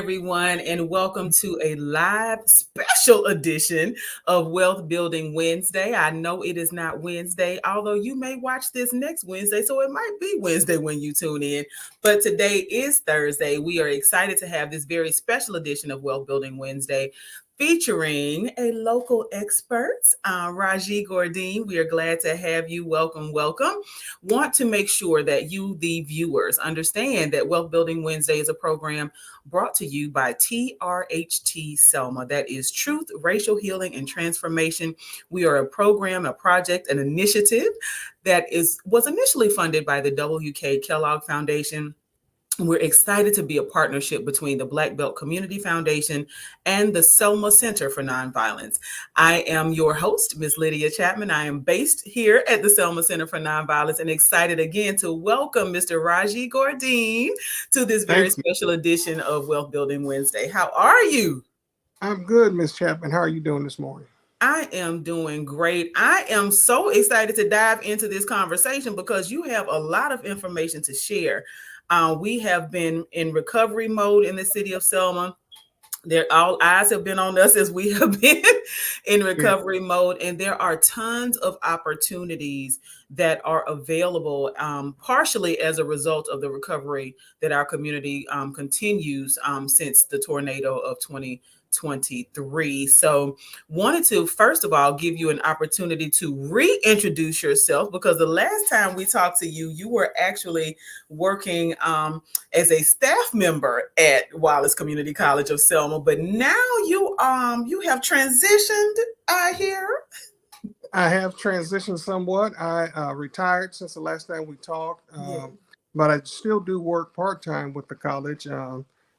everyone, and welcome to a live special edition of Wealth Building Wednesday. I know it is not Wednesday, although you may watch this next Wednesday, so it might be Wednesday when you tune in. But today is Thursday. We are excited to have this very special edition of Wealth Building Wednesday featuring a local expert, Raji Gourdine. We are glad to have you. Welcome, welcome. Want to make sure that you, the viewers, understand that Wealth Building Wednesday is a program brought to you by TRHT Selma. That is Truth, Racial Healing, and Transformation. We are a program, a project, an initiative that was initially funded by the W.K. Kellogg Foundation. We're excited to be a partnership between the Black Belt Community Foundation and the Selma Center for Nonviolence. I am your host, Ms. Lydia Chapman. I am based here at the Selma Center for Nonviolence and excited again to welcome Mr. Raji Gourdine to this very special edition of Wealth Building Wednesday. How are you? I'm good, Ms. Chapman. How are you doing this morning? I am doing great. I am so excited to dive into this conversation because you have a lot of information to share. We have been in recovery mode in the city of Selma. All eyes have been on us as we have been in recovery mode, and there are tons of opportunities that are available, partially as a result of the recovery that our community continues since the tornado of 2023. So wanted to first of all give you an opportunity to reintroduce yourself, because the last time we talked to you, you were actually working as a staff member at Wallace Community College of Selma, but now you have transitioned here. I have transitioned somewhat. I retired since the last time we talked, but I still do work part-time with the college,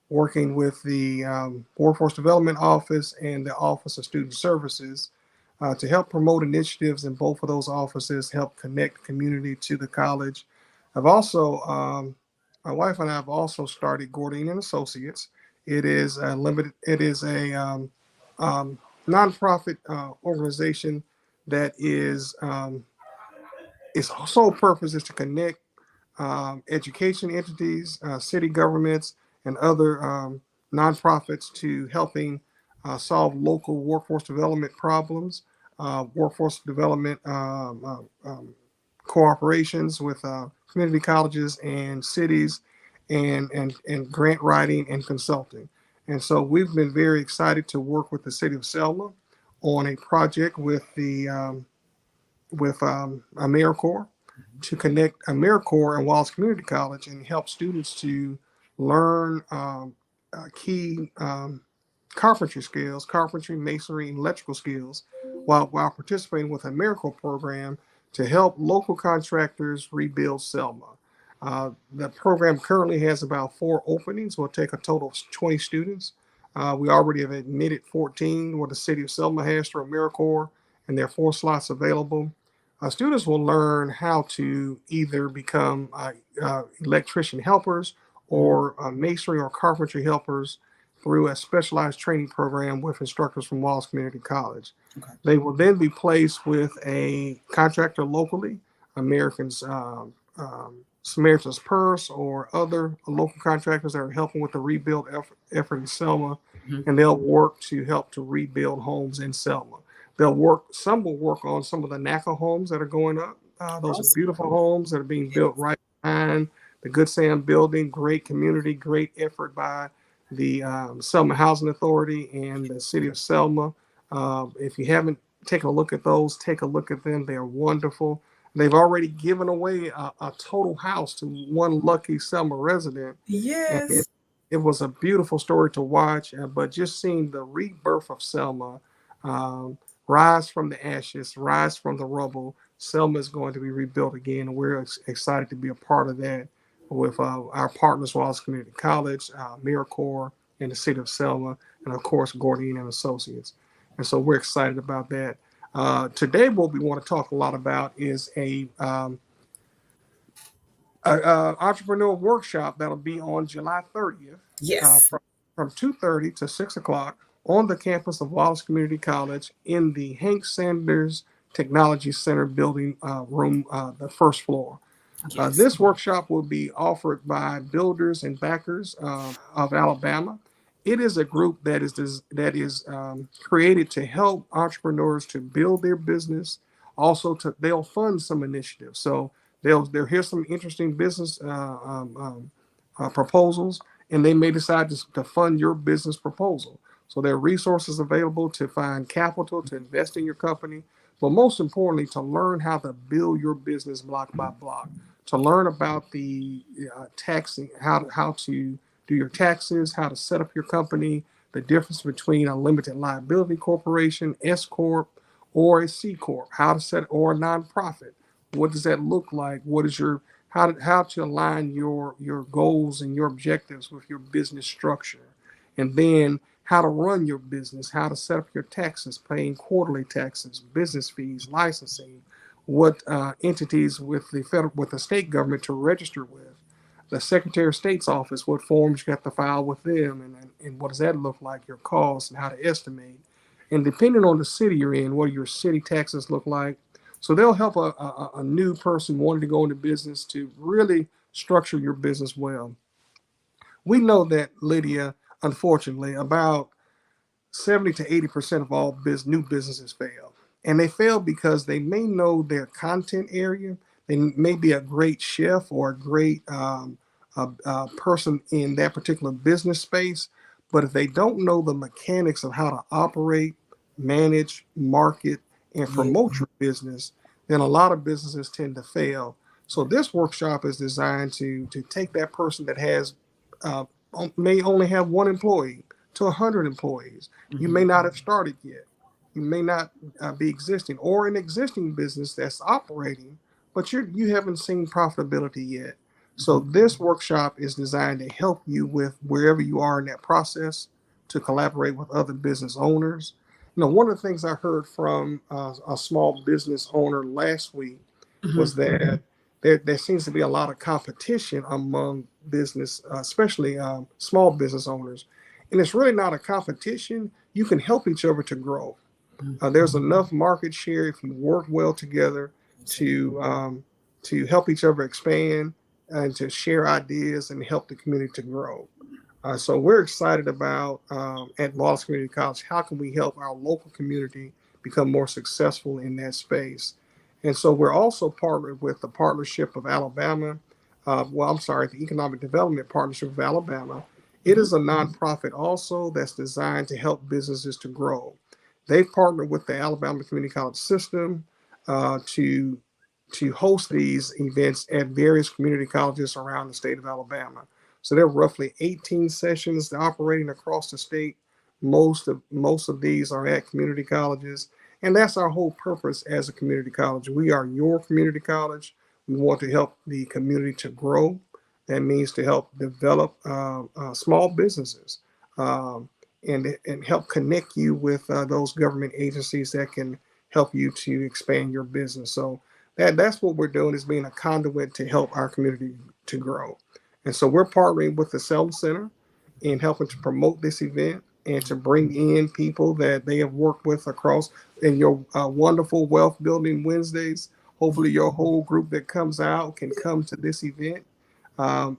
working with the Workforce Development Office and the Office of Student Services to help promote initiatives in both of those offices, help connect the community to the college. I've also, my wife and I have also started Gourdine and Associates. It is a nonprofit organization that is its sole purpose is to connect education entities, city governments, and other nonprofits to helping solve local workforce development problems, workforce development cooperations with community colleges and cities, and grant writing and consulting. And so we've been very excited to work with the city of Selma on a project with AmeriCorps to connect AmeriCorps and Wallace Community College and help students to learn key carpentry skills, carpentry, masonry, and electrical skills, while participating with AmeriCorps program to help local contractors rebuild Selma. The program currently has about 4 openings. We'll take a total of 20 students. We already have admitted 14, what the city of Selma has through AmeriCorps, and there are 4 slots available. Students will learn how to either become electrician helpers or masonry or carpentry helpers through a specialized training program with instructors from Wallace Community College. Okay. They will then be placed with a contractor locally, Samaritan's Purse or other local contractors that are helping with the rebuild effort in Selma, and they'll work to help to rebuild homes in Selma. Some will work on some of the NACA homes that are going up. Those are beautiful homes that are being built right behind the Good Sam building. Great community, great effort by the Selma Housing Authority and the city of Selma. If you haven't taken a look at those, take a look at them. They are wonderful. They've already given away a total house to one lucky Selma resident. Yes. It was a beautiful story to watch, but just seeing the rebirth of Selma, rise from the ashes, rise from the rubble. Selma is going to be rebuilt again, and we're excited to be a part of that with our partners, Wallace Community College, AmeriCorps, and the city of Selma, and of course, Gourdine and Associates. And so we're excited about that. Today, what we want to talk a lot about is a entrepreneur workshop that'll be on July 30th. Yes. From 2:30 to 6 o'clock on the campus of Wallace Community College in the Hank Sanders Technology Center building room, the first floor. Yes. This workshop will be offered by builders and backers of Alabama. It is a group that is created to help entrepreneurs to build their business. Also, they'll fund some initiatives. So they'll hear some interesting business proposals, and they may decide to fund your business proposal. So there are resources available to find capital to invest in your company, but most importantly, to learn how to build your business block by block, to learn about the taxing, how to do your taxes, how to set up your company, the difference between a limited liability corporation, S corp, or a C corp, how to set or a nonprofit. What does that look like? What is your how to align your goals and your objectives with your business structure, and then how to run your business, how to set up your taxes, paying quarterly taxes, business fees, licensing, what entities with the state government to register with, the Secretary of State's office, what forms you have to file with them, and what does that look like, your costs, and how to estimate. And depending on the city you're in, what do your city taxes look like? So they'll help a new person wanting to go into business to really structure your business well. We know that, Lydia, unfortunately, about 70 to 80% of all new businesses fail. And they fail because they may know their content area. They may be a great chef or a great person in that particular business space. But if they don't know the mechanics of how to operate, manage, market, and Yeah. promote your business, then a lot of businesses tend to fail. So this workshop is designed to take that person that has uh, may only have one employee to 100 employees. You may Mhm. not have started yet. You may not be existing or an existing business that's operating, but you haven't seen profitability yet. So Mhm. this workshop is designed to help you with wherever you are in that process to collaborate with other business owners. One of the things I heard from a small business owner last week was Mhm. that there seems to be a lot of competition among business, especially small business owners. And it's really not a competition. You can help each other to grow. There's enough market share if you work well together to help each other expand and to share ideas and help the community to grow. So we're excited about at Wallace Community College, how can we help our local community become more successful in that space? And so we're also partnered with the Partnership of Alabama. I'm sorry, the Economic Development Partnership of Alabama. It Mhm. is a nonprofit also that's designed to help businesses to grow. They've partnered with the Alabama Community College system to host these events at various community colleges around the state of Alabama. So there are roughly 18 sessions operating across the state. Most of these are at community colleges, and that's our whole purpose as a community college. We are your community college. We want to help the community to grow. That means to help develop small businesses and help connect you with those government agencies that can help you to expand your business. So that's what we're doing, is being a conduit to help our community to grow. And so we're partnering with the Selma Center in helping to promote this event and to bring in people that they have worked with across in your wonderful Wealth Building Wednesdays. Hopefully, your whole group that comes out can come to this event.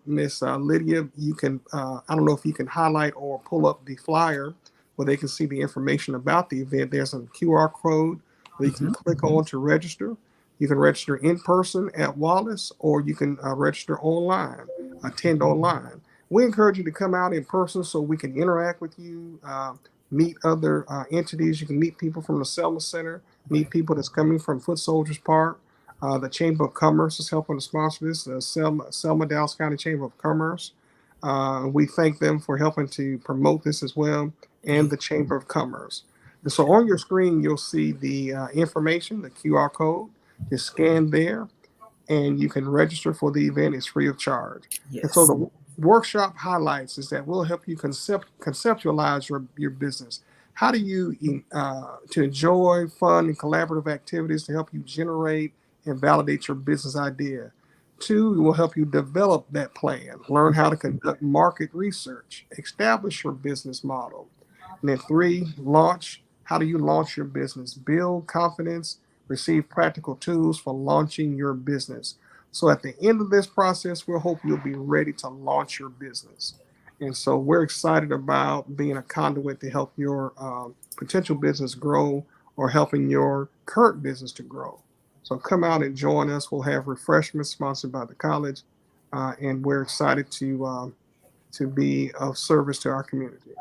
Miss Lydia, you can, I don't know if you can highlight or pull up the flyer where they can see the information about the event. There's a QR code where you can Mhm. click on to register. You can register in person at Wallace, or you can register online, attend online. We encourage you to come out in person so we can interact with you, meet other entities. You can meet people from the Selma Center, meet people that's coming from Foot Soldiers Park. The Chamber of Commerce is helping to sponsor this, the Selma Dallas County Chamber of Commerce. We thank them for helping to promote this as well, and Yeah. the Chamber of Commerce. And so on your screen, you'll see the information, the QR code. Just scan there, and you can register for the event. It's free of charge. And so Yes. the workshop highlights is that we'll help you conceptualize your business. How do you to enjoy fun and collaborative activities to help you generate and validate your business idea? Two, we will help you develop that plan, learn how to conduct market research, establish your business model. And then three, launch. How do you launch your business? Build confidence, receive practical tools for launching your business. So at the end of this process, we'll hope you'll be ready to launch your business. And so we're excited about being a conduit to help your potential business grow or helping your current business to grow. So come out and join us. We'll have refreshments sponsored by the college, and we're excited to be of service to our community.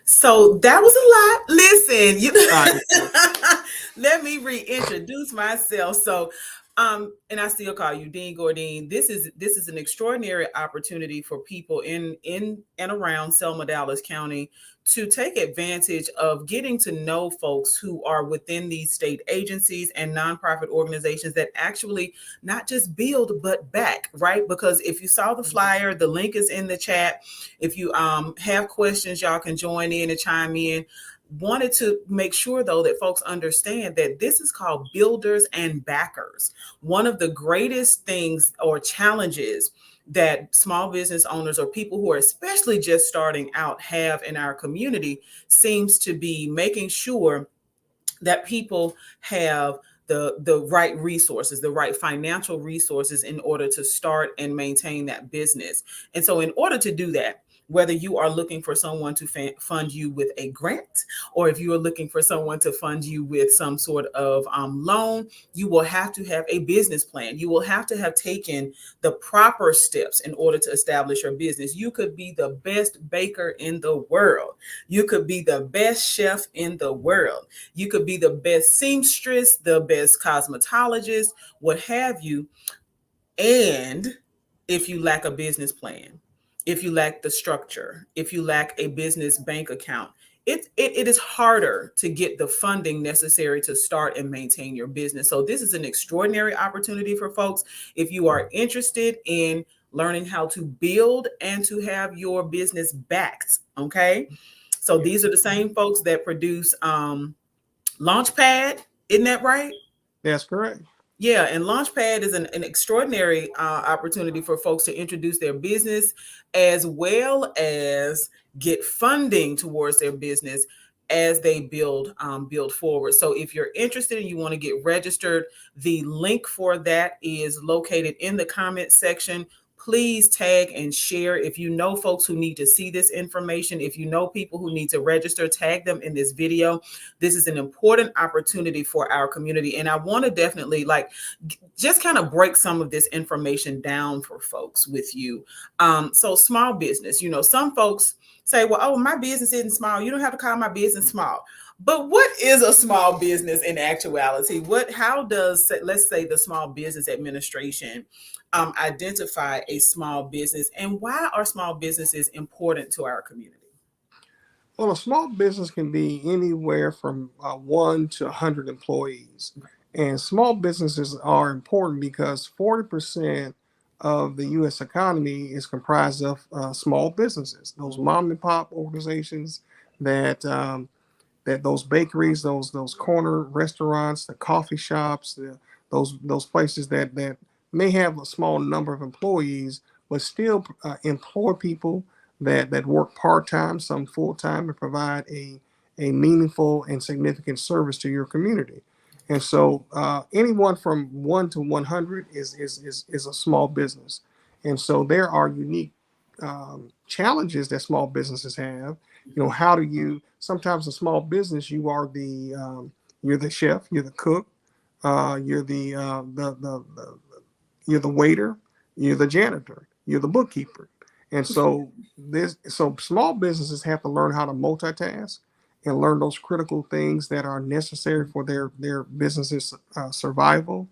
So that was a lot. Listen, It is. let me reintroduce myself. So, and I still call you Dean Gourdine. This is an extraordinary opportunity for people in and around Selma, Dallas County to take advantage of getting to know folks who are within these state agencies and nonprofit organizations that actually not just build but back, right? Because if you saw the flyer, the link is in the chat. If you have questions, y'all can join in and chime in. Wanted to make sure though that folks understand that this is called builders and backers. One of the greatest things or challenges that small business owners or people who are especially just starting out have in our community seems to be making sure that people have the right resources, the right financial resources in order to start and maintain that business. And so in order to do that, whether you are looking for someone to fund you with a grant, or if you are looking for someone to fund you with some sort of loan, you will have to have a business plan. You will have to have taken the proper steps in order to establish your business. You could be the best baker in the world. You could be the best chef in the world. You could be the best seamstress, the best cosmetologist, what have you. And if you lack a business plan, if you lack the structure, if you lack a business bank account, it is harder to get the funding necessary to start and maintain your business. So this is an extraordinary opportunity for folks. If you are interested in learning how to build and to have your business backed, okay? So Yeah, these are the same folks that produce Launchpad, isn't that right? that's correct. Yeah, and Launchpad is an extraordinary opportunity for folks to introduce their business as well as get funding towards their business as they build forward. So if you're interested and you want to get registered, the link for that is located in the comment section. Please tag and share. If you know folks who need to see this information, if you know people who need to register, tag them in this video. This is an important opportunity for our community. And I want to definitely just kind of break some of this information down for folks with you. So small business, some folks say, well, oh, my business isn't small. You don't have to call my business small. But what is a small business in actuality? How does, let's say, the Small Business Administration identify a small business, and why are small businesses important to our community? Well, a small business can be anywhere from 1 to 100 employees. And small businesses are important because 40% of the U.S. economy is comprised of small businesses, those mom and pop organizations that that those bakeries, those corner restaurants, the coffee shops, those places that may have a small number of employees, but still employ people that work part time, some full time, and provide a meaningful and significant service to your community. And so, anyone from 1 to 100 is a small business. And so, there are unique challenges that small businesses have. How do you? Sometimes a small business, you're the chef, you're the cook, you're you're the waiter, you're the janitor, you're the bookkeeper. And so small businesses have to learn how to multitask and learn those critical things that are necessary for their business's survival.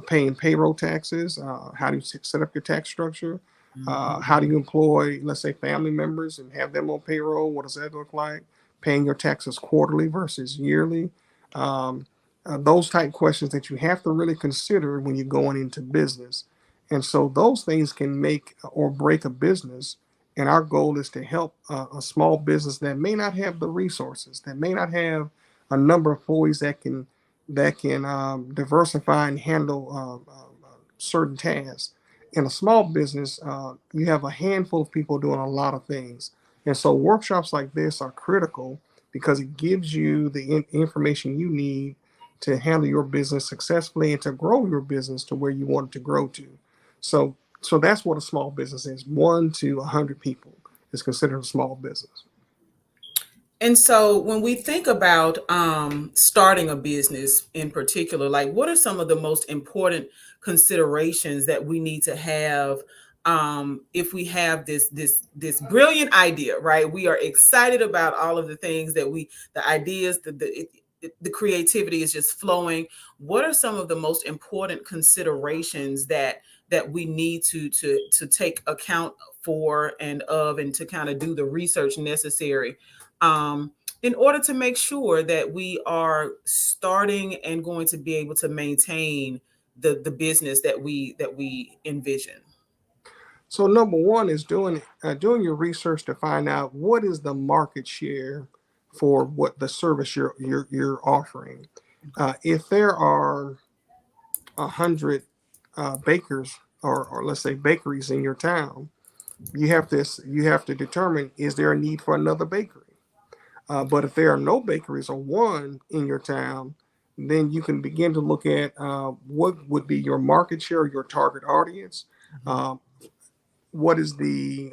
Paying payroll taxes, how do you set up your tax structure, how do you employ, let's say, family members and have them on payroll? What does that look like? Paying your taxes quarterly versus yearly. Um, those type questions that you have to really consider when you're going into business. And so those things can make or break a business. And our goal is to help a small business that may not have the resources, that may not have a number of employees that can diversify and handle certain tasks. In a small business, you have a handful of people doing a lot of things. And so workshops like this are critical because it gives you the information you need to handle your business successfully and to grow your business to where you want it to grow to. So that's what a small business is, 1 to 100 people is considered a small business. And so when we think about starting a business in particular, like what are some of the most important considerations that we need to have if we have this brilliant idea, right? We are excited about all of the things that the ideas, the creativity is just flowing. What are some of the most important considerations that we need to take account for and of, and to kind of do the research necessary um, in order to make sure that we are starting and going to be able to maintain the business that we envision? So number one is doing your research to find out what is the market share for what the service you're offering. If there are 100 bakers or let's say bakeries in your town, you have to determine, is there a need for another bakery? But if there are no bakeries or one in your town, then you can begin to look at what would be your market share, your target audience. Uh, what is the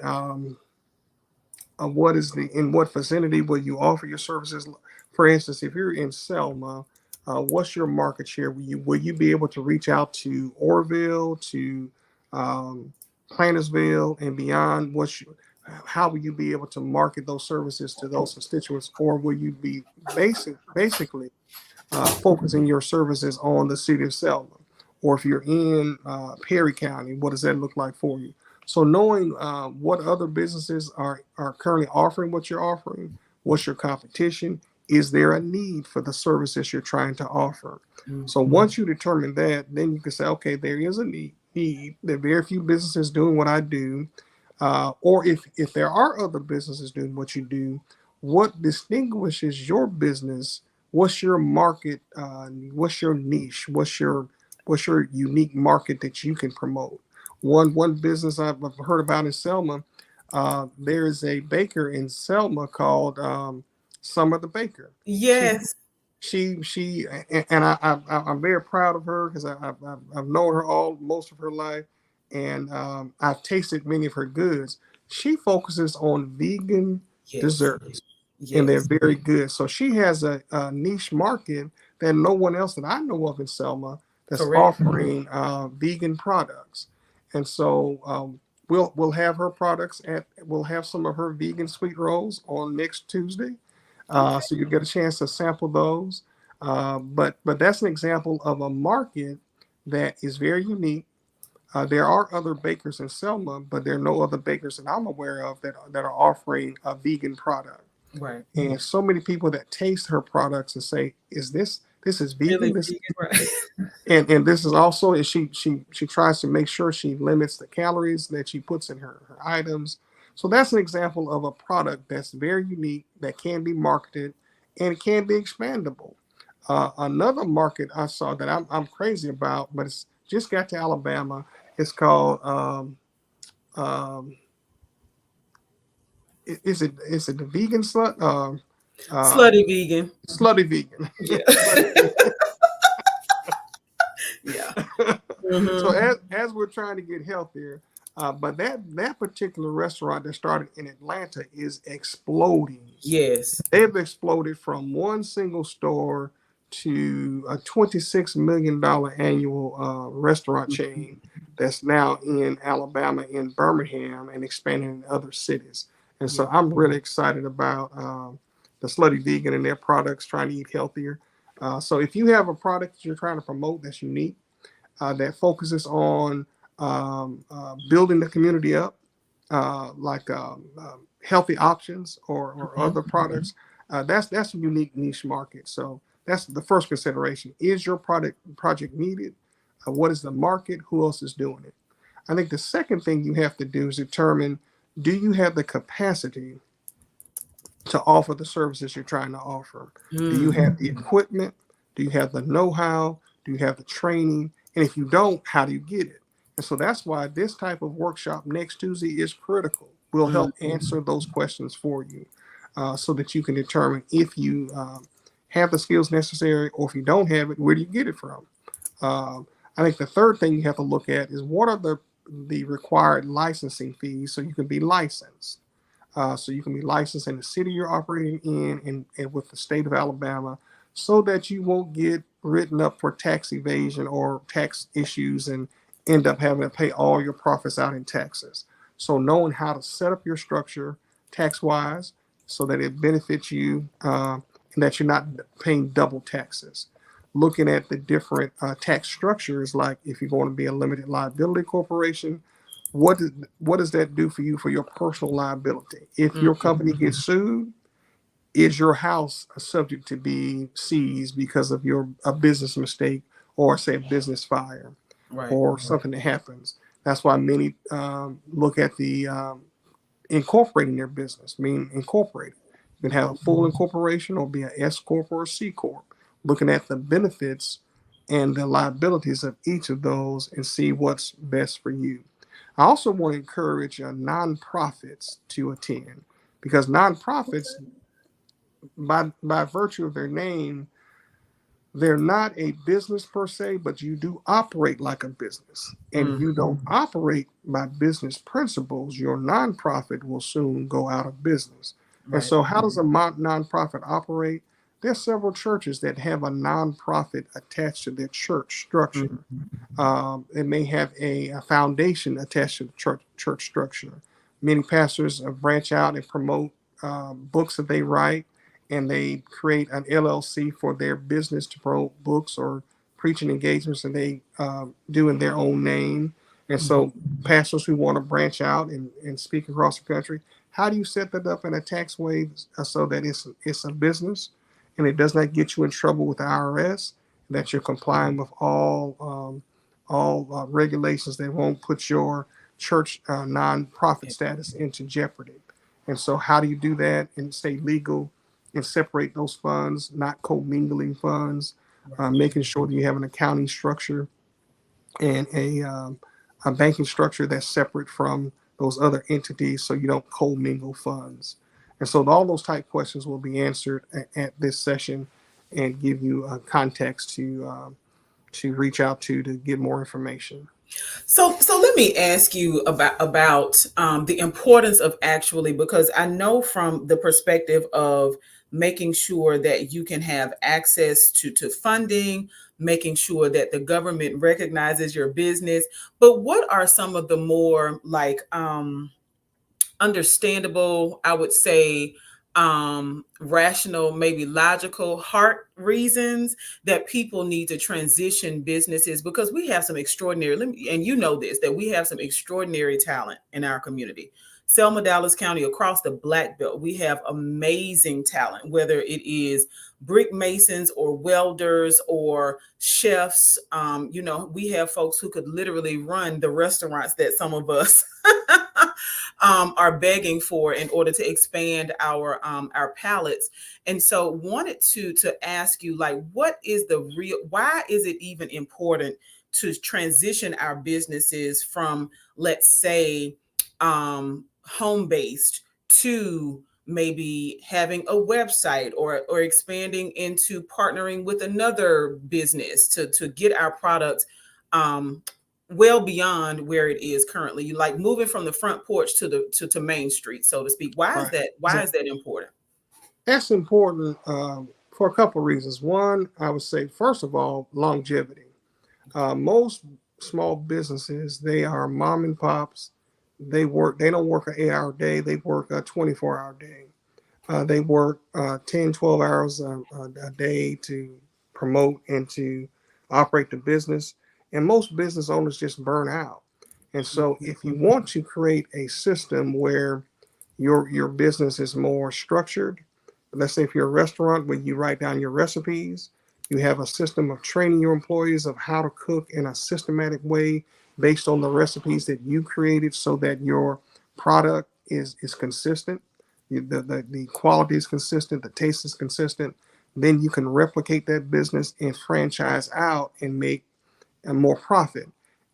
in what vicinity will you offer your services? For instance, if you're in Selma, what's your market share? Will you be able to reach out to Orville, to um, Plantersville, and beyond? How will you be able to market those services to those constituents, or will you be basically focusing your services on the city of Selma? Or if you're in Perry County, what does that look like for you? So knowing what other businesses are currently offering what you're offering, what's your competition, is there a need for the services you're trying to offer? So Mhm. once you determine that, then you can say, okay, there is a need. There are very few businesses doing what I do. Or if there are other businesses doing what you do, what distinguishes your business? What's your market? What's your niche? What's your unique market that you can promote? One business I've heard about in Selma, there is a baker in Selma called Summer the Baker. She Yes, she and I'm very proud of her because I've known her all most of her life, and I've tasted many of her goods. She focuses on vegan yes, desserts, and they're yes, very good. So she has a niche market that no one else that I know of in Selma that's correct. offering vegan products. And so we'll have her products we'll have some of her vegan sweet rolls on next Tuesday, Okay. so you get a chance to sample those. But that's an example of a market that is very unique. There are other bakers in Selma, but there are no other bakers that I'm aware of that are offering a vegan product. Right. And so many people that taste her products and say, "Is this is Really vegan? This vegan, right? and this is also," and she tries to make sure she limits the calories that she puts in her items. So that's an example of a product that's very unique that can be marketed and it can be expandable. Another market I saw that I'm crazy about, but it's just got to Alabama. It's called um, is it the vegan slut? Slutty vegan. Slutty vegan. Yeah. Slutty vegan. Yeah. So Hmm. as we're trying to get healthier, but that particular restaurant that started in Atlanta is exploding. Yes. They've exploded from one single store to a $26 million annual restaurant chain that's now in Alabama, in Birmingham, and expanding in other cities. And Yeah. so I'm really excited about the Slutty Vegan and their products, trying to eat healthier. So if you have a product that you're trying to promote that's unique, that focuses on building the community up, like healthy options or Mhm. other products. That's a unique niche market. So that's the first consideration: is your project needed? What is the market? Who else is doing it? I think the second thing you have to do is determine: do you have the capacity to offer the services you're trying to offer? Do you Mm. have the equipment? Do you have the know-how? Do you have the training? And if you don't, how do you get it? And so that's why this type of workshop next Tuesday is critical. We'll Mm. help answer those questions for you, so that you can determine if you have the skills necessary, or if you don't have it, where do you get it from? I think the third thing you have to look at is what are the required licensing fees so you can be licensed. So you can be licensed in the city you're operating in and with the state of Alabama, so that you won't get written up for tax evasion or tax issues and end up having to pay all your profits out in taxes. So knowing how to set up your structure tax wise so that it benefits you, and that you're not paying double taxes. Looking at the different tax structures, like if you're going to be a limited liability corporation, what does what does that do for you for your personal liability? If your Mhm. company gets sued, is your house subject to be seized because of your a business mistake, or say a business fire Right. or something that happens? That's why many look at the incorporating their business, meaning incorporated. You can have a full incorporation or be an S corp or a C corp. Looking at the benefits and the liabilities of each of those and see what's best for you. I also want to encourage nonprofits to attend, because nonprofits, by virtue of their name, they're not a business per se, but you do operate like a business. And if Mm. you don't operate by business principles, your nonprofit will soon go out of business. And Right. so, how does a nonprofit operate? There's several churches that have a nonprofit attached to their church structure. Mhm. It may have a foundation attached to the church structure. Many pastors branch out and promote books that they write, and they create an LLC for their business to promote books or preaching engagements that they do in their own name. And Mhm. so, pastors who want to branch out and speak across the country, how do you set that up in a tax way so that it's a business and it does not get you in trouble with the IRS? That you're complying with all regulations that won't put your church nonprofit Yeah. status into jeopardy. And so, how do you do that and stay legal and separate those funds, not commingling funds, Right. making sure that you have an accounting structure and a banking structure that's separate from those other entities, so you don't commingle funds. And so, all those type questions will be answered at this session and give you context to reach out to get more information. So let me ask you about the importance of actually, because I know from the perspective of making sure that you can have access to funding, making sure that the government recognizes your business. But what are some of the more like understandable, I would say, rational, maybe logical heart reasons that people need to transition businesses? Because we have some extraordinary, and you know this, that we have some extraordinary talent in our community. Selma, Dallas County, across the Black Belt, we have amazing talent, whether it is brick masons or welders or chefs. We have folks who could literally run the restaurants that some of us are begging for in order to expand our palettes. And so wanted to ask you, like, what is the real, why is it even important to transition our businesses from, let's say, home based to maybe having a website, or expanding into partnering with another business to get our products um well beyond where it is currently? You like moving from the front porch to the to Main Street, so to speak. Why is Right. that, why is that important? That's important for a couple of reasons. One, I would say, first of all, longevity. Most small businesses, they are mom and pops. They don't work an 8 hour day, they work a 24-hour day. They work 10, 12 hours a day to promote and to operate the business. And most business owners just burn out. And so, if you want to create a system where your business is more structured, let's say if you're a restaurant where you write down your recipes, you have a system of training your employees of how to cook in a systematic way based on the recipes that you created, so that your product is consistent, the quality is consistent, the taste is consistent. Then you can replicate that business and franchise out and make a more profit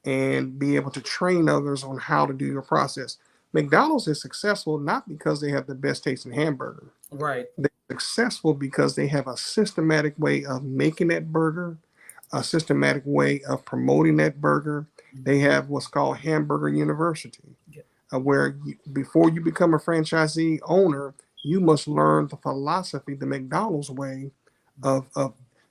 and be able to train others on how to do your process. McDonald's is successful not because they have the best tasting hamburger. Right. They're successful because they have a systematic way of making that burger, a systematic way of promoting that burger. They have what's called Hamburger University. where before you become a franchisee owner, you must learn the philosophy, the McDonald's way of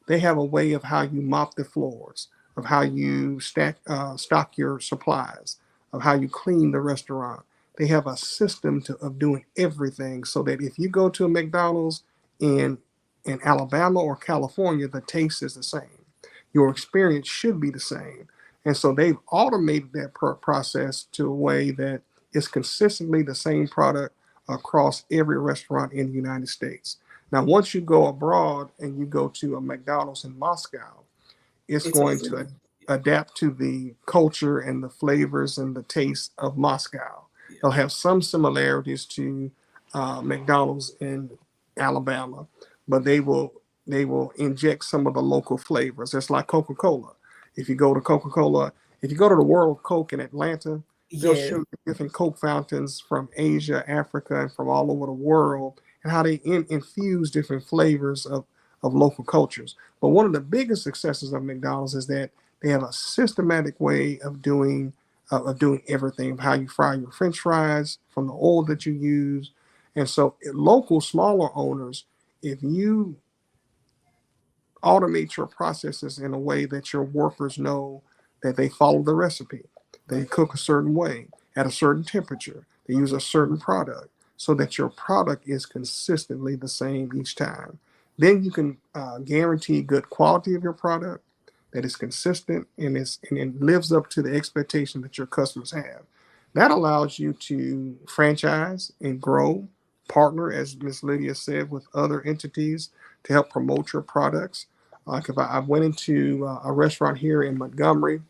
they have a way of how you mop the floors, of how you stock your supplies, of how you clean the restaurant. They have a system of doing everything so that if you go to a McDonald's in Alabama or California, the taste is the same. Your experience should be the same. And so they've automated that process to a way that it's consistently the same product across every restaurant in the United States. Now, once you go abroad and you go to a McDonald's in Moscow, it's It's a going to adapt to the culture and the flavors and the taste of Moscow. yeah. They'll have some similarities to McDonald's in Alabama, but they will inject some of the local flavors. It's like Coca-Cola. If you go to Coca-Cola, if you go to the World of Coke in Atlanta, they'll Yes. show you different Coke fountains from Asia, Africa, and from all over the world, and how they infuse different flavors of local cultures. But one of the biggest successes of McDonald's is that they have a systematic way of doing everything, of how you fry your French fries, from the oil that you use, and so local smaller owners, if you automate your processes in a way that your workers know that they follow the recipe. They Right. cook a certain way at a certain temperature. They use a certain product so that your product is consistently the same each time. Then you can guarantee good quality of your product that is consistent and it lives up to the expectation that your customers have. That allows you to franchise and grow, partner, as Ms. Lydia said, with other entities to help promote your products. Like if I went into a restaurant here in Montgomery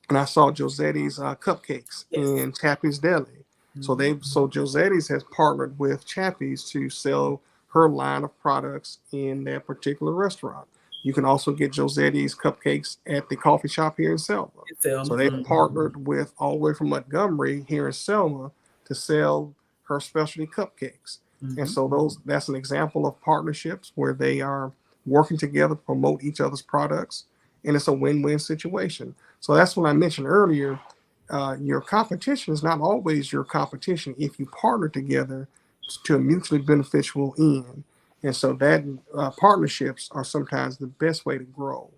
and I saw Josetti's cupcakes Yes. in Chappie's Deli. Mhm. So Josetti's has partnered with Chappie's to sell her line of products in that particular restaurant. You can also get Josetti's cupcakes at the coffee shop here in Selma. It's Selma. So they've partnered with all the way from Montgomery here in Selma to sell her specialty cupcakes. And Mhm. so that's an example of partnerships where they are working together to promote each other's products, and it's a win-win situation. So that's what I mentioned earlier. Your competition is not always your competition if you partner together to a mutually beneficial end. And so that partnerships are sometimes the best way to grow.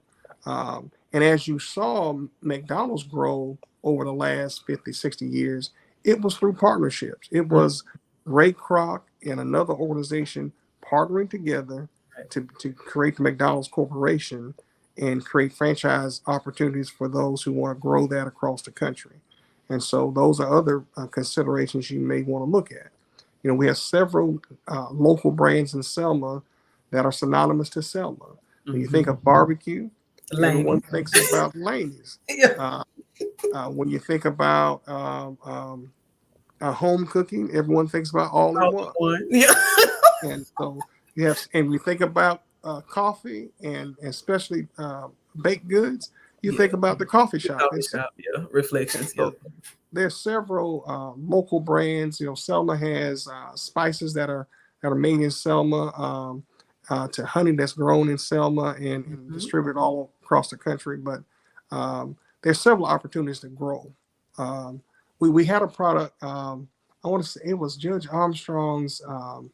And as you saw McDonald's grow over the last 50, 60 years, it was through partnerships. It Mhm. was Ray Kroc and another organization partnering together Right. to create the McDonald's Corporation and create franchise opportunities for those who want to grow that across the country. And so those are other considerations you may want to look at. You know, we have several local brands in Selma that are synonymous to Selma. When you think Mhm. of barbecue, everyone Laney. thinks about Laney's. Yeah. Uh, when you think about home cooking, everyone thinks about All in All One. in one. Yeah. And so and we think about coffee and especially baked goods, you Yeah. think about the coffee The shop. coffee shop. Yeah. Reflections. Yeah. So there's several local brands. You know, Selma has spices that are made in Selma, to honey that's grown in Selma and Mhm. distributed all across the country. But there's several opportunities to grow. Um, we had a product. I want to say it was Judge Armstrong's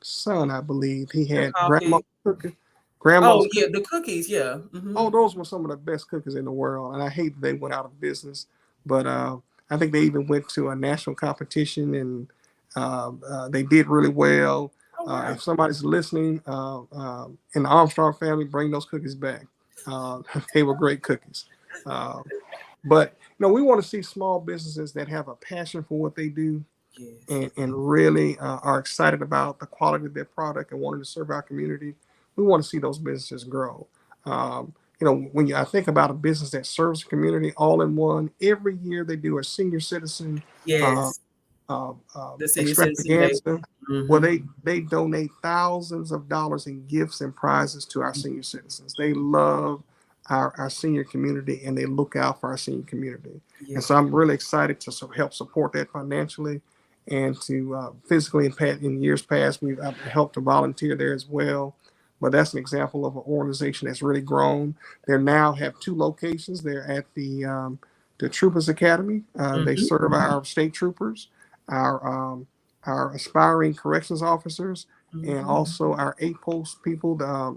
son, I believe. He The had coffee. grandma's Oh cookies. yeah, the cookies. Yeah. Oh, Mhm. those were some of the best cookies in the world, and I hate that they went out of business. But I think they even went to a national competition, and they did really well. Oh wow. If somebody's listening in the Armstrong family, bring those cookies back. They were great cookies. Uh, but we want to see small businesses that have a passion for what they do Yes. and really are excited about the quality of their product and wanting to serve our community. We want to see those businesses grow. When I think about a business that serves the community all in one, every year they do a senior citizen uh, Yes. The senior citizen day. extravaganza where Mhm. they donate thousands of dollars in gifts and prizes to our senior citizens. They love our senior community and they look out for our senior community. And Yeah. so I'm really excited to help support that financially and to physically. In years past, I've helped to volunteer there as well. But that's an example of an organization that's really grown. They now have two locations. They're at the the Troopers Academy. They Mhm. serve our state troopers, our aspiring corrections officers, and Mhm. also our 8 post people, the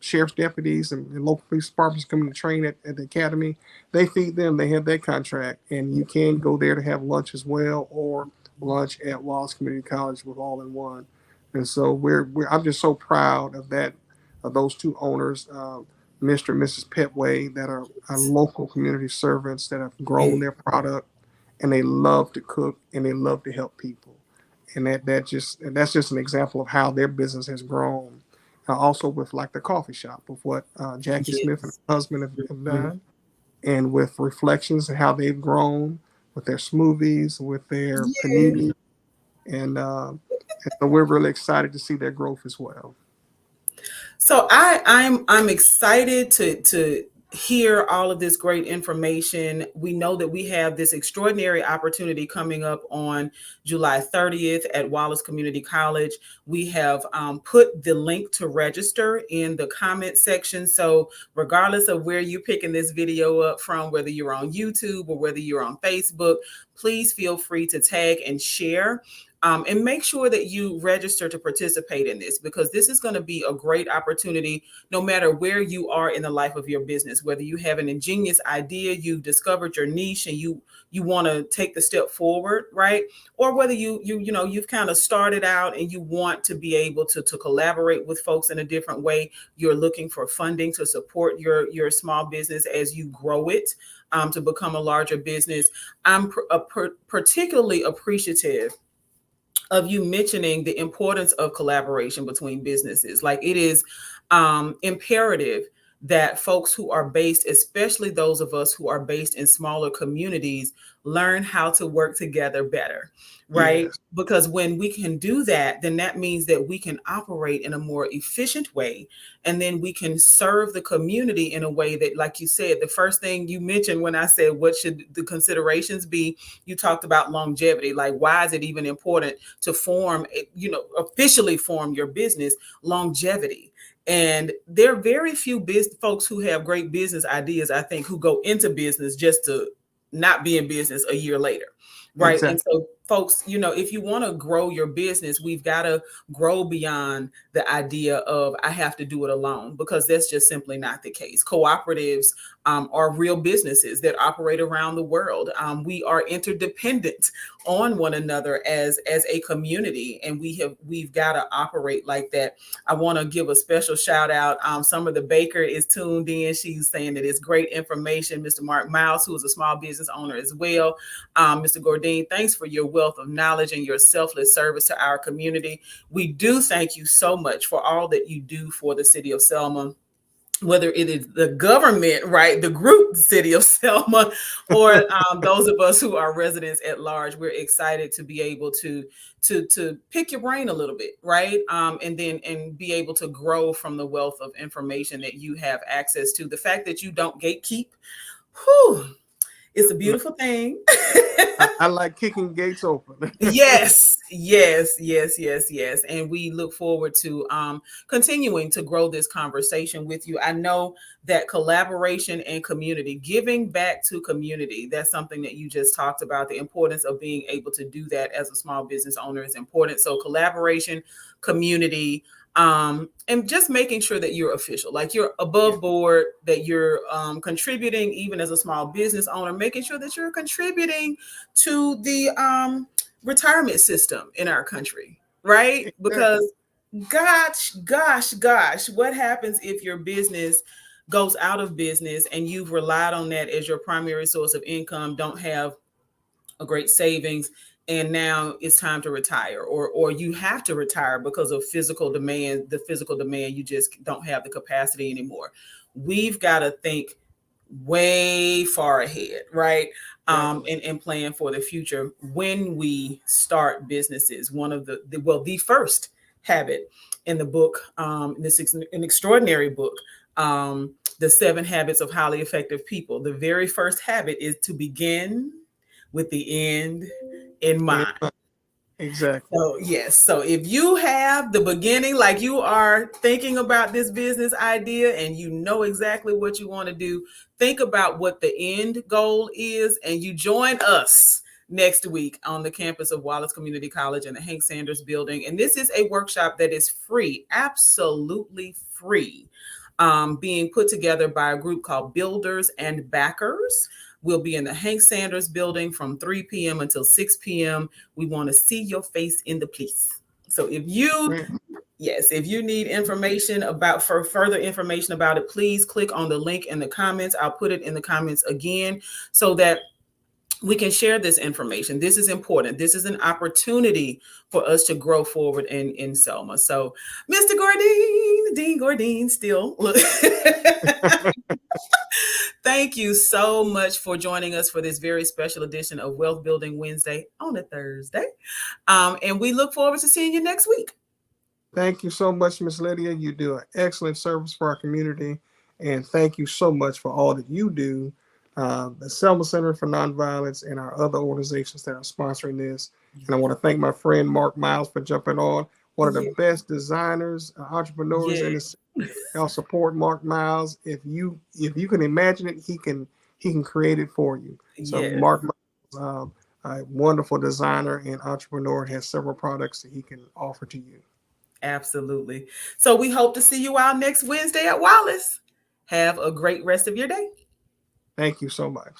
sheriff's deputies and local police departments coming to train at the academy. They feed them. They have that contract, and you can go there to have lunch as well, or lunch at Wallace Community College with All in One. And so I'm just so proud of that, of those two owners, Mr. and Mrs. Petway, that are local community servants that have grown their product, and they love to cook and they love to help people. And that's just an example of how their business has grown. Also with like the coffee shop, with what Jackie Smith and Yes. her husband have Mhm. done, and with reflections and how they've grown with their smoothies, with their Yeah. panini, and so we're really excited to see their growth as well. So I'm excited to hear all of this great information. We know that we have this extraordinary opportunity coming up on July 30th at Wallace Community College. We have put the link to register in the comment section. So regardless of where you're picking this video up from, whether you're on YouTube or whether you're on Facebook, please feel free to tag and share. And make sure that you register to participate in this, because this is going to be a great opportunity no matter where you are in the life of your business, whether you have an ingenious idea, you've discovered your niche and you want to take the step forward, right? Or whether you've kind of started out and you want to be able to collaborate with folks in a different way. You're looking for funding to support your small business as you grow it, to become a larger business. I'm particularly appreciative of you mentioning the importance of collaboration between businesses. Like, it is imperative that folks who are based, especially those of us who are based in smaller communities, learn how to work together better, right? Yes, Because when we can do that, then that means that we can operate in a more efficient way. And then we can serve the community in a way that, like you said, the first thing you mentioned when I said, what should the considerations be? You talked about longevity. Like, why is it even important to form, officially form your business? Longevity. And there are very few folks who have great business ideas, I think, who go into business just to not be in business a year later. Right. And exactly, so, folks, if you want to grow your business, we've got to grow beyond the idea of I have to do it alone, because that's just simply not the case. Cooperatives are real businesses that operate around the world. We are interdependent on one another as a community, and we've got to operate like that. I want to give a special shout out. Summer the Baker is tuned in. She's saying that it's great information. Mr. Mark Miles, who is a small business owner as well. Mr. Gourdine, thanks for your wealth of knowledge and your selfless service to our community. We do thank you so much for all that you do for the city of Selma, whether it is the government, right, the group, the city of Selma, or those of us who are residents at large. We're excited to be able to pick your brain a little bit, right, and be able to grow from the wealth of information that you have access to. The fact that you don't gatekeep, whew, it's a beautiful thing. I like kicking gates open. Yes, yes, yes, yes, yes. And we look forward to continuing to grow this conversation with you. I know that collaboration and community, giving back to community, that's something that you just talked about. The importance of being able to do that as a small business owner is important. So collaboration, community, and just making sure that you're official, like you're Yeah, above board, that you're contributing, even as a small business owner, making sure that you're contributing to the retirement system in our country, right? exactly. Because gosh, what happens if your business goes out of business and you've relied on that as your primary source of income, don't have a great savings, and now it's time to retire, or you have to retire because of physical demand, you just don't have the capacity anymore. We've got to think way far ahead, right? Exactly. And plan for the future when we start businesses. One of the first habit in the book, this is an extraordinary book, The 7 Habits of Highly Effective People. The very first habit is to begin with the end in And mind. Exactly. So, yes. So, if you have the beginning, like you are thinking about this business idea and you know exactly what you want to do, think about what the end goal is, and you join us next week on the campus of Wallace Community College in the Hank Sanders building. And this is a workshop that is free, absolutely free, being put together by a group called Builders and Backers. We'll be in the Hank Sanders building from 3 p.m. until 6 p.m. We want to see your face in the place. So if you, Man, yes, if you need information about, for further information about it, please click on the link in the comments. I'll put it in the comments again so that we can share this information. This is important. This is an opportunity for us to grow forward in Selma. So, Mr. Gourdine, Dean Gourdine, still look. Thank you so much for joining us for this very special edition of Wealth Building Wednesday on a Thursday. And we look forward to seeing you next week. thank you so much, Miss Lydia. You do an excellent service for our community, and thank you so much for all that you do. The Selma Center for Nonviolence and our other organizations that are sponsoring this. And I want to thank my friend Mark Miles for jumping on. One of the Yeah. best designers, entrepreneurs Yeah. in the city. I'll support Mark Miles. If you can imagine it, he can create it for you. So Yes. Mark Miles, a wonderful designer and entrepreneur, has several products that he can offer to you. Absolutely. So we hope to see you all next Wednesday at Wallace. Have a great rest of your day. Thank you so much.